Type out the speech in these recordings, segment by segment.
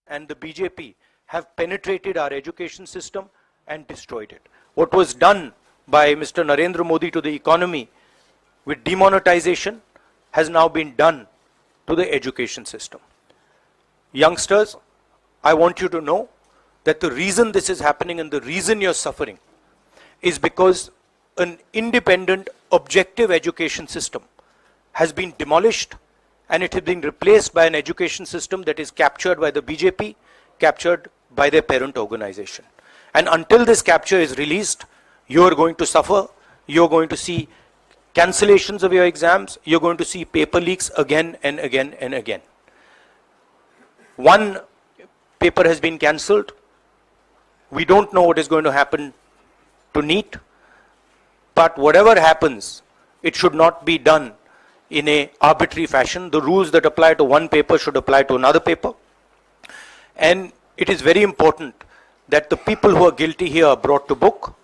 and the BJP have penetrated our education system and destroyed it. What was done by Mr. Narendra Modi to the economy with demonetization has now been done to the education system. Youngsters, I want you to know that the reason this is happening and the reason you're suffering is because an independent, objective education system has been demolished and it has been replaced by an education system that is captured by the BJP, captured by their parent organization. And until this capture is released, you are going to suffer, you're going to see cancellations of your exams, you're going to see paper leaks again and again and again. One paper has been cancelled. We don't know what is going to happen to NEET, but whatever happens, it should not be done in a arbitrary fashion. The rules that apply to one paper should apply to another paper. And it is very important that the people who are guilty here are brought to book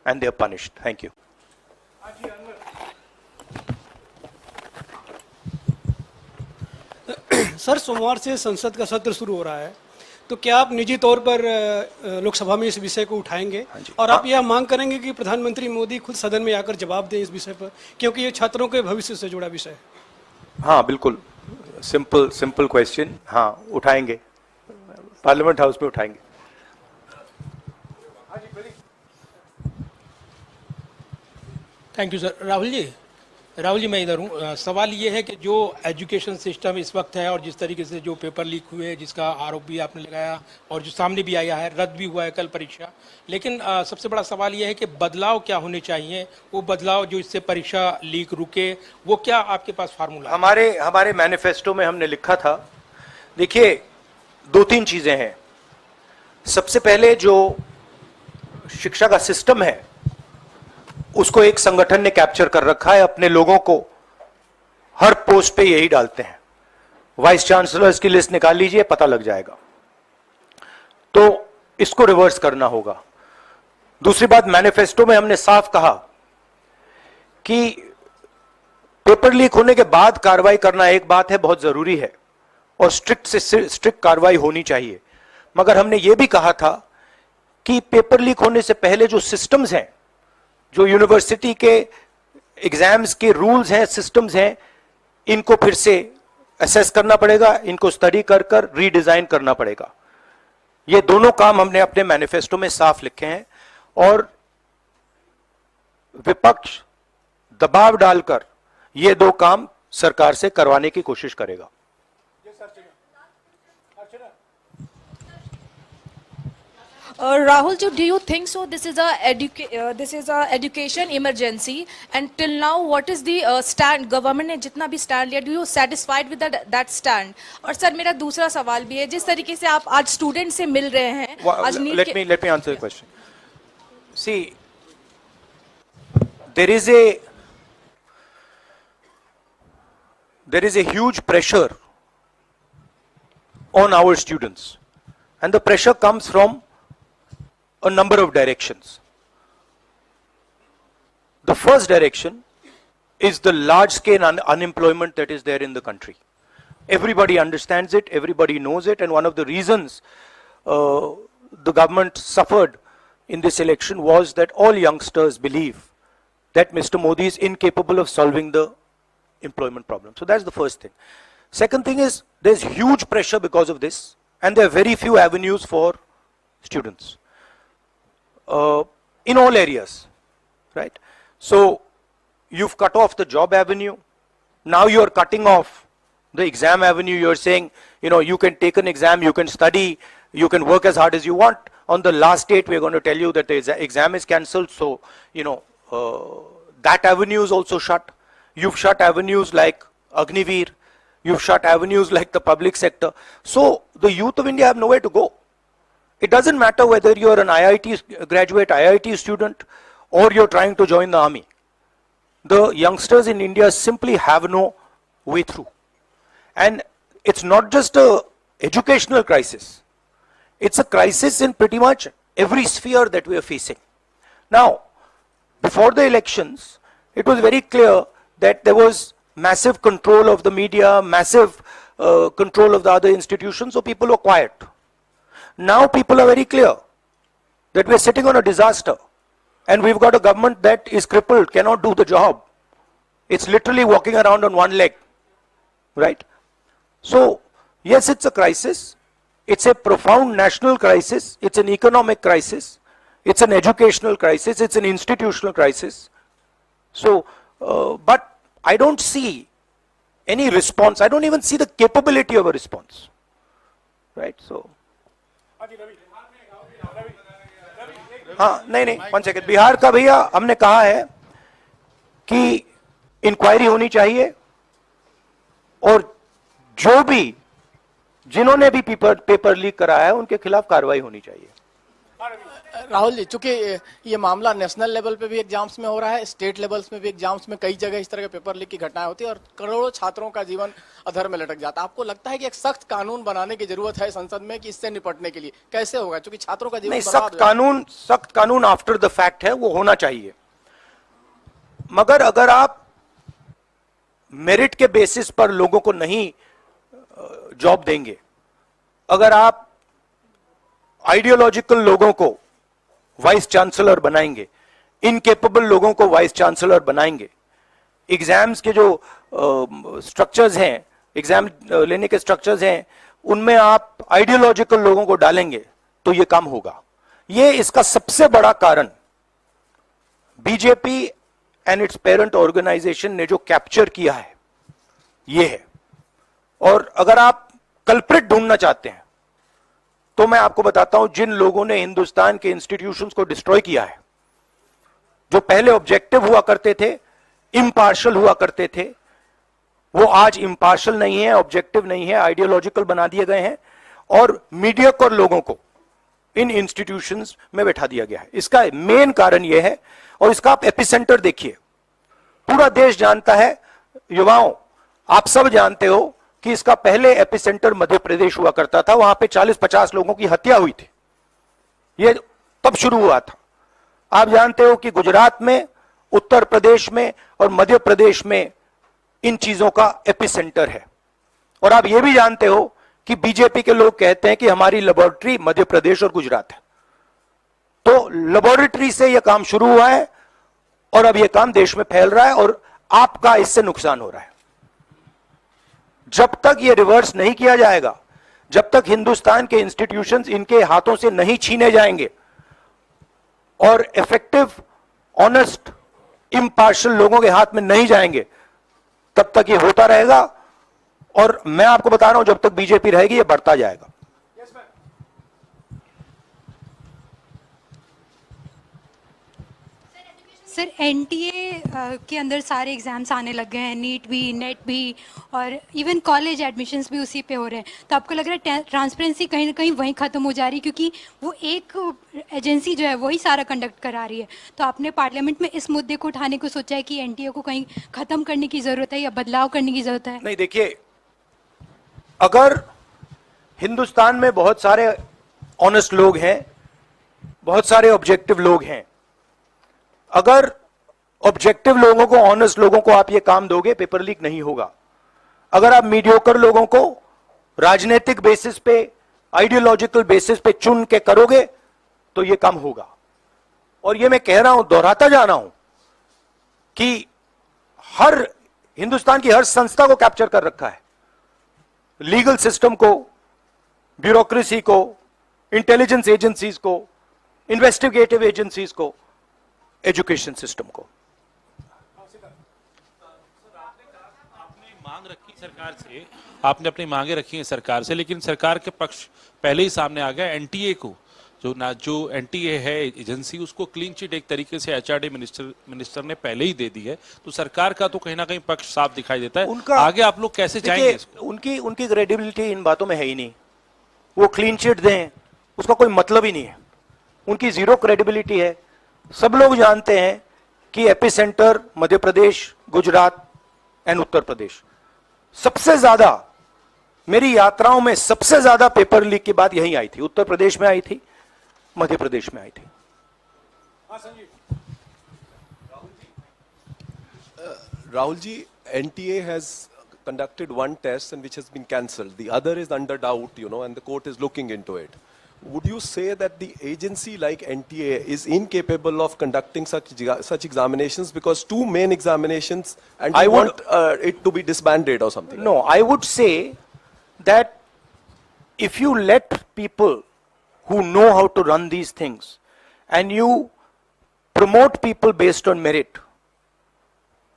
and they are punished. Thank you. Sir, सोमवार से संसद का सत्र शुरू हो रहा है, तो क्या आप निजी तौर पर लोकसभा में इस विषय को उठाएंगे और आप यह मांग करेंगे कि प्रधानमंत्री मोदी खुद सदन में आकर जवाब दें इस विषय पर, क्योंकि ये छात्रों के भविष्य से जुड़ा विषय है? हाँ, बिल्कुल, सिंपल क्वेश्चन, हाँ उठाएंगे, पार्लियामेंट हाउस में उठाएंगे. Thank you sir. Rahul ji मैं इधर हूँ. सवाल ये है कि जो एजुकेशन सिस्टम इस वक्त है और जिस तरीके से जो पेपर लीक हुए, जिसका आरोप भी आपने लगाया और जो सामने भी आया है, रद्द भी हुआ है कल परीक्षा, लेकिन सबसे बड़ा सवाल ये है कि बदलाव क्या होने चाहिए, वो बदलाव जो इससे परीक्षा लीक रुके, वो क्या आपके पास फार्मूला? हमारे मैनिफेस्टो में हमने लिखा था, देखिए 2-3 चीजें हैं. सबसे पहले जो शिक्षा का सिस्टम है उसको एक संगठन ने कैप्चर कर रखा है, अपने लोगों को हर पोस्ट पे यही डालते हैं. वाइस चांसलर्स की लिस्ट निकाल लीजिए, पता लग जाएगा. तो इसको रिवर्स करना होगा. दूसरी बात, मैनिफेस्टो में हमने साफ कहा कि पेपर लीक होने के बाद कार्रवाई करना एक बात है, बहुत जरूरी है और स्ट्रिक्ट से स्ट्रिक्ट कार्रवाई होनी चाहिए, मगर हमने यह भी कहा था कि पेपर लीक होने से पहले जो सिस्टम्स हैं, जो यूनिवर्सिटी के एग्जाम्स के रूल्स हैं, सिस्टम्स हैं, इनको फिर से असेस करना पड़ेगा, इनको स्टडी कर रीडिजाइन करना पड़ेगा. ये दोनों काम हमने अपने मैनिफेस्टो में साफ लिखे हैं और विपक्ष दबाव डालकर ये दो काम सरकार से करवाने की कोशिश करेगा. Rahul ji, do you think so? This is a education emergency, and till now, what is the stand? Government ने जितना भी stand लिया, do you satisfied with that stand? और सर मेरा दूसरा सवाल भी है, जिस तरीके से आप आज स्टूडेंट से मिल रहे हैं, आज let me answer the question. See, there is a huge pressure on our students, and the pressure comes from a number of directions. The first direction is the large scale unemployment that is there in the country. Everybody understands it, everybody knows it, and one of the reasons the government suffered in this election was that all youngsters believe that Mr. Modi is incapable of solving the employment problem. So that's the first thing. Second thing is there's huge pressure because of this, and there are very few avenues for students. In all areas, right? So you've cut off the job avenue. Now you're cutting off the exam avenue. You're saying, you can take an exam, you can study, you can work as hard as you want. On the last date, we're going to tell you that the exam is cancelled. So, that avenue is also shut. You've shut avenues like Agniveer. You've shut avenues like the public sector. So the youth of India have nowhere to go. It doesn't matter whether you're an IIT graduate, IIT student, or you're trying to join the army. The youngsters in India simply have no way through. And it's not just an educational crisis. It's a crisis in pretty much every sphere that we are facing. Now, before the elections, it was very clear that there was massive control of the media, massive control of the other institutions, so people were quiet. Now people are very clear that we're sitting on a disaster and we've got a government that is crippled, cannot do the job. It's literally walking around on one leg, right? So, yes, it's a crisis. It's a profound national crisis. It's an economic crisis. It's an educational crisis. It's an institutional crisis. So, but I don't see any response. I don't even see the capability of a response, right? So, हाँ नहीं 1 second, Bihar का भैया हमने कहा है कि inquiry होनी चाहिए और जो भी जिन्होंने भी पेपर लीक कराया है उनके खिलाफ कार्रवाई होनी चाहिए। राहुल जी, चूंकि ये मामला नेशनल लेवल पे भी एग्जाम्स में हो रहा है, स्टेट लेवल्स में भी एग्जाम्स में कई जगह इस तरह के पेपर लीक की घटनाएं होती है और करोड़ों छात्रों का जीवन अधर में लटक जाता है। आपको लगता है कि एक सख्त कानून बनाने की जरूरत है संसद में कि इससे निपटने के लिए? कैसे होगा, क्योंकि छात्रों का जीवन नहीं, बर्बाद हो जाता है। सख्त कानून आफ्टर द फैक्ट है, वो होना चाहिए, मगर अगर आप मेरिट के बेसिस पर लोगों को नहीं जॉब देंगे, अगर आप आइडियोलॉजिकल लोगों को वाइस चांसलर बनाएंगे, इनकेपेबल लोगों को वाइस चांसलर बनाएंगे, एग्जाम्स के जो स्ट्रक्चर्स हैं, एग्जाम लेने के स्ट्रक्चर्स हैं, उनमें आप आइडियोलॉजिकल लोगों को डालेंगे तो ये काम होगा। ये इसका सबसे बड़ा कारण BJP and its parent organisation ने जो कैप्चर किया है ये है। और अगर आप कल्प्रिट ढूंढना चाहते हैं तो मैं आपको बताता हूं, जिन लोगों ने हिंदुस्तान के इंस्टीट्यूशंस को डिस्ट्रॉय किया है, जो पहले ऑब्जेक्टिव हुआ करते थे, इम्पार्शल हुआ करते थे, वो आज इम्पार्शल नहीं है, ऑब्जेक्टिव नहीं है, आइडियोलॉजिकल बना दिए गए हैं और मीडियोकर लोगों को इन इंस्टीट्यूशंस में बैठा दिया गया है। इसका मेन कारण यह है, और इसका आप एपिसेंटर देखिए, पूरा देश जानता है, युवाओं आप सब जानते हो कि इसका पहले एपिसेंटर मध्य प्रदेश हुआ करता था, वहां पे 40-50 लोगों की हत्या हुई थी, ये तब शुरू हुआ था। आप जानते हो कि गुजरात में, उत्तर प्रदेश में और मध्य प्रदेश में इन चीजों का एपिसेंटर है। और आप ये भी जानते हो कि बीजेपी के लोग कहते हैं कि हमारी लेबोरेटरी मध्य प्रदेश और गुजरात है। तो लेबोरेटरी से यह काम शुरू हुआ है और अब यह काम देश में फैल रहा है और आपका इससे नुकसान हो रहा है। जब तक यह रिवर्स नहीं किया जाएगा, जब तक हिंदुस्तान के इंस्टीट्यूशंस इनके हाथों से नहीं छीने जाएंगे और इफेक्टिव, ऑनेस्ट, इम्पार्शियल लोगों के हाथ में नहीं जाएंगे, तब तक ये होता रहेगा। और मैं आपको बता रहा हूं, जब तक बीजेपी रहेगी ये बढ़ता जाएगा। सर, एनटीए के अंदर सारे एग्जाम्स आने लग गए हैं, नीट भी, नेट भी, और इवन कॉलेज एडमिशन्स भी उसी पे हो रहे हैं। तो आपको लग रहा है ट्रांसपेरेंसी कहीं ना कहीं वहीं ख़त्म हो जा रही है, क्योंकि वो एक एजेंसी जो है वही सारा कंडक्ट करा रही है। तो आपने पार्लियामेंट में इस मुद्दे को उठाने को सोचा है कि एनटीए को कहीं ख़त्म करने की ज़रूरत है या बदलाव करने की ज़रूरत है? नहीं, देखिए, अगर हिंदुस्तान में बहुत सारे ऑनेस्ट लोग हैं, बहुत सारे ऑब्जेक्टिव लोग हैं, अगर ऑब्जेक्टिव लोगों को, ऑनेस्ट लोगों को आप ये काम दोगे, पेपर लीक नहीं होगा। अगर आप मीडियोकर लोगों को राजनीतिक बेसिस पे, आइडियोलॉजिकल बेसिस पे चुन के करोगे तो ये काम होगा। और ये मैं कह रहा हूं, दोहराता जा रहा हूं कि हर हिंदुस्तान की हर संस्था को कैप्चर कर रखा है, लीगल सिस्टम को, ब्यूरोक्रेसी को, इंटेलिजेंस एजेंसीज को, इन्वेस्टिगेटिव एजेंसीज को, एजुकेशन सिस्टम को। आपने अपनी मांगे रखी हैं सरकार से, लेकिन सरकार के पक्ष पहले ही सामने आ गया। एनटीए को जो एनटीए है एजेंसी, उसको क्लीन चिट एक तरीके से एचआरडी मिनिस्टर ने पहले ही दे दी है। तो सरकार का तो कहीं ना कहीं पक्ष साफ दिखाई देता है। उनका आगे आप लोग कैसे जाएंगे इसको? उनकी क्रेडिबिलिटी इन बातों में है ही नहीं। वो क्लीन चिट दें, उसका कोई मतलब ही नहीं है। उनकी जीरो क्रेडिबिलिटी है। सब लोग जानते हैं कि एपिसेंटर मध्य प्रदेश, गुजरात एंड उत्तर प्रदेश। सबसे ज्यादा मेरी यात्राओं में सबसे ज्यादा पेपर लीक की बात यही आई थी, उत्तर प्रदेश में आई थी, मध्य प्रदेश में आई थी। Rahul ji, NTA has conducted one test and which has been cancelled. The other is under doubt, and the court is looking into it. would you say that the agency like NTA is incapable of conducting such examinations, because two main examinations, and I you would- want it to be disbanded or something? No, I would say that if you let people who know how to run these things and you promote people based on merit,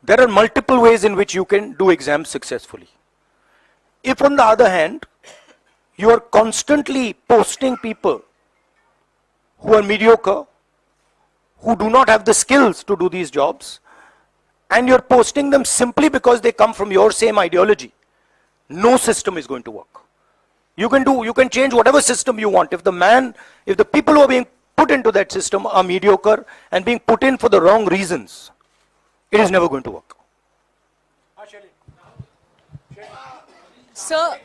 there are multiple ways in which you can do exams successfully. If on the other hand, you are constantly posting people who are mediocre, who do not have the skills to do these jobs, and you're posting them simply because they come from your same ideology, no system is going to work. You can change whatever system you want. If the people who are being put into that system are mediocre and being put in for the wrong reasons, it is never going to work. Sir,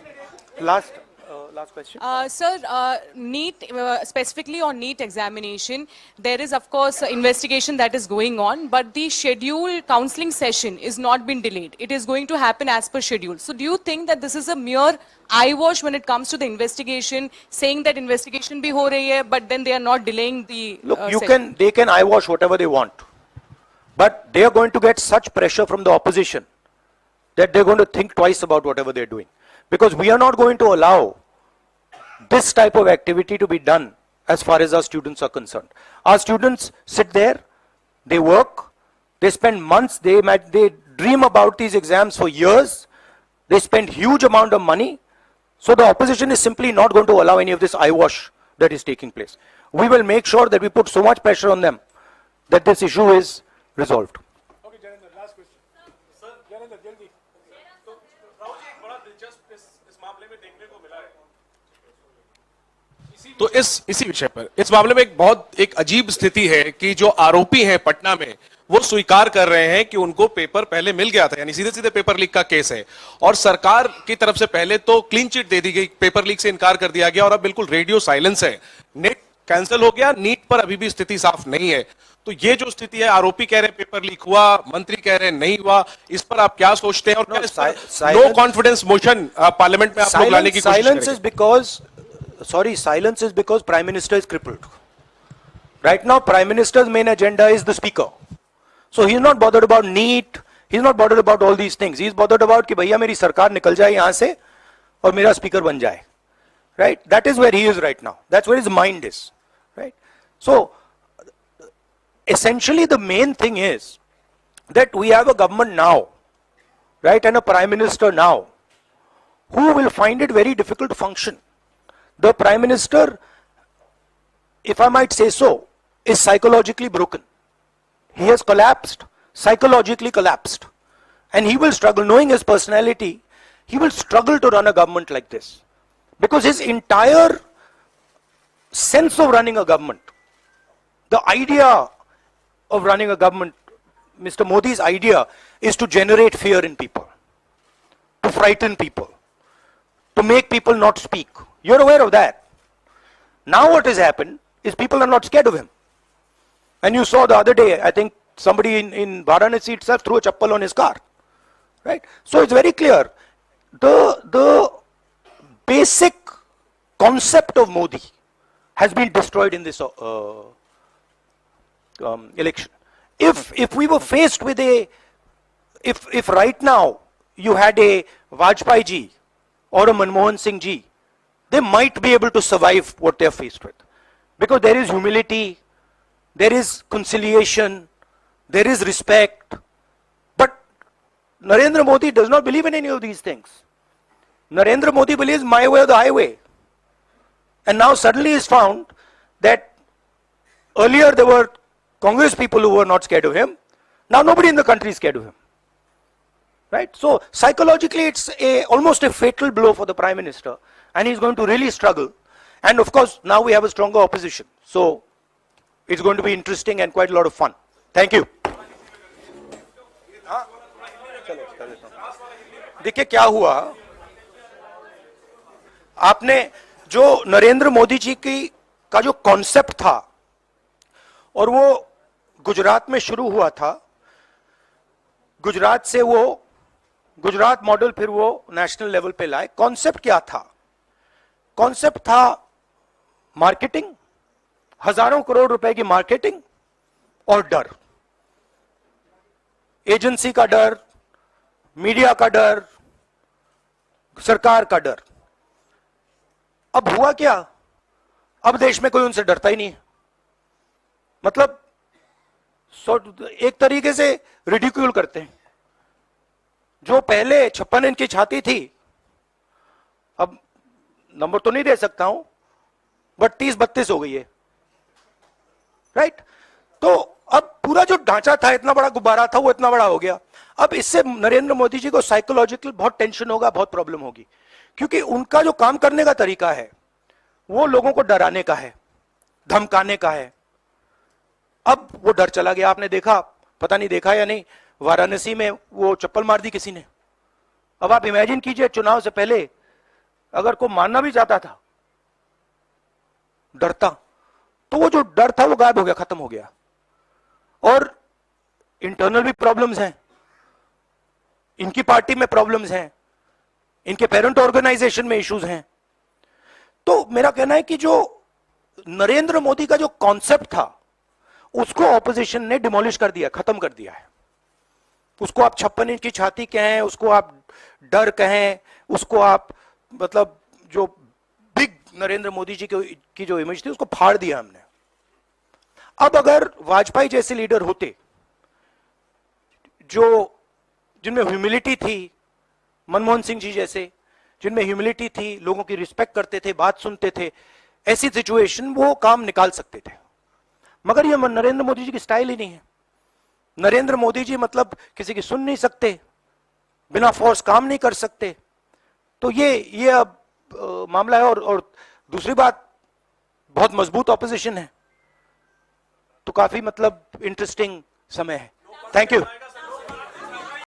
Last question. Sir, NEET, specifically on NEET examination, there is of course investigation that is going on, but the scheduled counseling session is not been delayed. It is going to happen as per schedule. So do you think that this is a mere eyewash when it comes to the investigation, saying that investigation bhi ho rahi hai, but then they are not delaying the Look, session? they can eyewash whatever they want, but they are going to get such pressure from the opposition that they're going to think twice about whatever they're doing. Because we are not going to allow this type of activity to be done as far as our students are concerned. Our students sit there, they work, they spend months, they dream about these exams for years, they spend huge amount of money. So the opposition is simply not going to allow any of this eyewash that is taking place. We will make sure that we put so much pressure on them that this issue is resolved. Okay, Janendra, last question. Sir, Janendra, jaldi. तो राहुल जी, एक बड़ा दिलचस्प इस मामले में देखने को मिला है. तो इसी विषय पर इस मामले में एक अजीब स्थिति है कि जो आरोपी हैं पटना में, वो स्वीकार कर रहे हैं कि उनको पेपर पहले मिल गया था, यानी सीधे सीधे पेपर लीक का केस है, और सरकार की तरफ से पहले तो क्लीन चिट दे दी गई, पेपर लीक से इनकार कर दिया गया, और अब बिल्कुल रेडियो साइलेंस है, नेट कैंसिल हो गया, नीट पर अभी भी स्थिति साफ नहीं है. तो ये जो स्थिति है, आरोपी कह रहे हैं पेपर लीक हुआ, मंत्री कह रहे हैं नहीं हुआ, इस पर आप क्या सोचते हैं? और नो कॉन्फिडेंस मोशन पार्लियामेंट में आप लोग लाने की कोशिश करेंगे? Silence is because Prime Minister is crippled. Right now, Prime Minister's main agenda is the Speaker. So he's not bothered about NEET, he's not bothered about all these things. He's bothered about कि भैया मेरी सरकार निकल जाए यहाँ से और मेरा speaker बन जाए. Right? That is where he is right now. That's where his mind is. Right? So, essentially the main thing is that we have a government now, right, and a Prime Minister now, who will find it very difficult to function. The Prime Minister, if I might say so, is psychologically broken. He has collapsed, psychologically collapsed. And he will struggle, knowing his personality, he will struggle to run a government like this. Because his entire sense of running a government, the idea of running a government, Mr. Modi's idea is to generate fear in people, to frighten people, to make people not speak. You're aware of that. Now what has happened is people are not scared of him. And you saw the other day, I think somebody in Varanasi itself threw a chappal on his car. Right? So it's very clear. The basic concept of Modi has been destroyed in this election. If we were faced with if right now you had a Vajpayee ji or a Manmohan Singh ji, they might be able to survive what they are faced with. Because there is humility, there is conciliation, there is respect. But Narendra Modi does not believe in any of these things. Narendra Modi believes my way or the highway. And now suddenly is found that earlier there were Congress people who were not scared of him. Now nobody in the country is scared of him. Right? So psychologically it's almost a fatal blow for the Prime Minister, and he's going to really struggle. And of course now we have a stronger opposition. So it's going to be interesting and quite a lot of fun. Thank you. देखिए क्या हुआ, आपने जो नरेंद्र मोदी जी का जो concept था और वो गुजरात में शुरू हुआ था, गुजरात से वो गुजरात मॉडल फिर वो नेशनल लेवल पे लाए. कॉन्सेप्ट क्या था? कॉन्सेप्ट था मार्केटिंग, हजारों करोड़ रुपए की मार्केटिंग और डर, एजेंसी का डर, मीडिया का डर, सरकार का डर। अब हुआ क्या, अब देश में कोई उनसे डरता ही नहीं है। मतलब एक तरीके से रिडिक्यूल करते हैं। जो पहले 56 इंच की छाती थी, अब नंबर तो नहीं दे सकता हूं, बट 30-32 हो गई है, राइट? तो अब पूरा जो ढांचा था, इतना बड़ा गुब्बारा था, वो इतना बड़ा हो गया। अब इससे नरेंद्र मोदी जी को साइकोलॉजिकल बहुत टेंशन होगा, बहुत प्रॉब्लम होगी, क्योंकि उनका जो काम करने का तरीका है वो लोगों को डराने का है, धमकाने का है। अब वो डर चला गया। आपने देखा, पता नहीं देखा या नहीं, वाराणसी में वो चप्पल मार दी किसी ने। अब आप इमेजिन कीजिए, चुनाव से पहले अगर कोई मारना भी चाहता था डरता, तो वो जो डर था वो गायब हो गया, खत्म हो गया। और इंटरनल भी प्रॉब्लम्स हैं, इनकी पार्टी में प्रॉब्लम्स हैं, इनके पेरेंट ऑर्गेनाइजेशन में इश्यूज हैं। तो मेरा कहना है कि जो नरेंद्र मोदी का जो कॉन्सेप्ट था उसको ऑपोजिशन ने डिमोलिश कर दिया, खत्म कर दिया है। उसको आप 56 इंच की छाती कहें, उसको आप डर कहें, उसको आप मतलब जो बिग नरेंद्र मोदी जी की जो इमेज थी उसको फाड़ दिया हमने। अब अगर वाजपेयी जैसे लीडर होते जो जिनमें ह्यूमिलिटी थी, मनमोहन सिंह जी जैसे जिनमें ह्यूमिलिटी थी, लोगों की रिस्पेक्ट करते थे, बात सुनते थे, ऐसी सिचुएशन वो काम निकाल सकते थे। मगर ये नरेंद्र मोदी जी की स्टाइल ही नहीं है। नरेंद्र मोदी जी मतलब किसी की सुन नहीं सकते, बिना फोर्स काम नहीं कर सकते। तो ये अब मामला है। और दूसरी बात, बहुत मजबूत ऑपोजिशन है, तो काफी मतलब इंटरेस्टिंग समय है। Thank you.